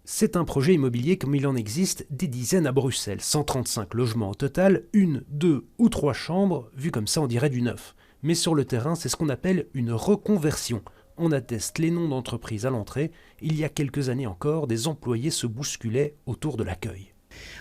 C'est un projet immobilier comme il en existe des dizaines à Bruxelles. 135 logements au total, 1, 2 ou 3 chambres, vu comme ça on dirait du neuf. Mais sur le terrain, c'est ce qu'on appelle une reconversion. On atteste les noms d'entreprises à l'entrée. Il y a quelques années encore, des employés se bousculaient autour de l'accueil.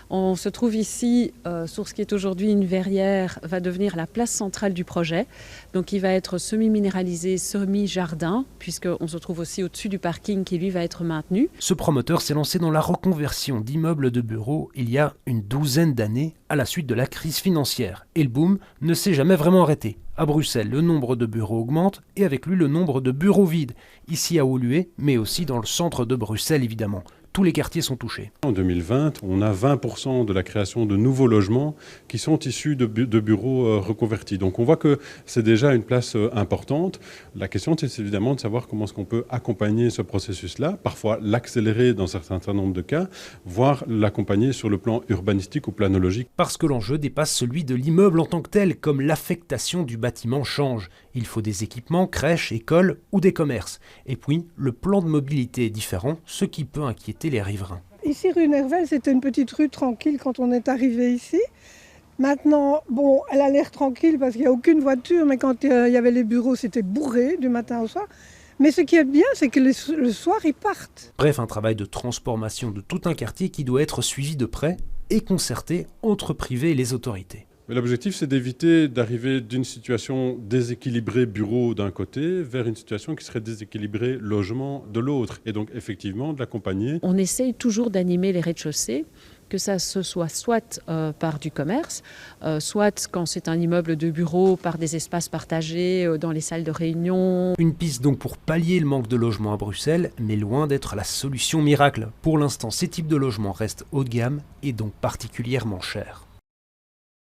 On se trouve ici sur ce qui est aujourd'hui une verrière, va devenir la place centrale du projet. Donc il va être semi-minéralisé, semi-jardin, puisqu'on se trouve aussi au-dessus du parking qui lui va être maintenu. Ce promoteur s'est lancé dans la reconversion d'immeubles de bureaux il y a une douzaine d'années à la suite de la crise financière. Et le boom ne s'est jamais vraiment arrêté. À Bruxelles, le nombre de bureaux augmente et avec lui le nombre de bureaux vides. Ici à Woluwe, mais aussi dans le centre de Bruxelles évidemment. Tous les quartiers sont touchés. En 2020, on a 20% de la création de nouveaux logements qui sont issus de bureaux reconvertis. Donc on voit que c'est déjà une place importante. La question, c'est évidemment de savoir comment est-ce qu'on peut accompagner ce processus-là, parfois l'accélérer dans un certain nombre de cas, voire l'accompagner sur le plan urbanistique ou planologique. Parce que l'enjeu dépasse celui de l'immeuble en tant que tel, comme l'affectation du bâtiment change. Il faut des équipements, crèches, écoles ou des commerces. Et puis, le plan de mobilité est différent, ce qui peut inquiéter les riverains. Ici, rue Nervel, c'était une petite rue tranquille quand on est arrivé ici. Maintenant, bon, elle a l'air tranquille parce qu'il n'y a aucune voiture, mais quand il y avait les bureaux, c'était bourré du matin au soir. Mais ce qui est bien, c'est que le soir, ils partent. Bref, un travail de transformation de tout un quartier qui doit être suivi de près et concerté entre privés et les autorités. Mais l'objectif, c'est d'éviter d'arriver d'une situation déséquilibrée bureau d'un côté vers une situation qui serait déséquilibrée logement de l'autre. Et donc, effectivement, de l'accompagner. On essaye toujours d'animer les rez-de-chaussée, que ça se soit par du commerce, soit quand c'est un immeuble de bureau, par des espaces partagés dans les salles de réunion. Une piste donc pour pallier le manque de logements à Bruxelles, mais loin d'être la solution miracle. Pour l'instant, ces types de logements restent haut de gamme et donc particulièrement chers.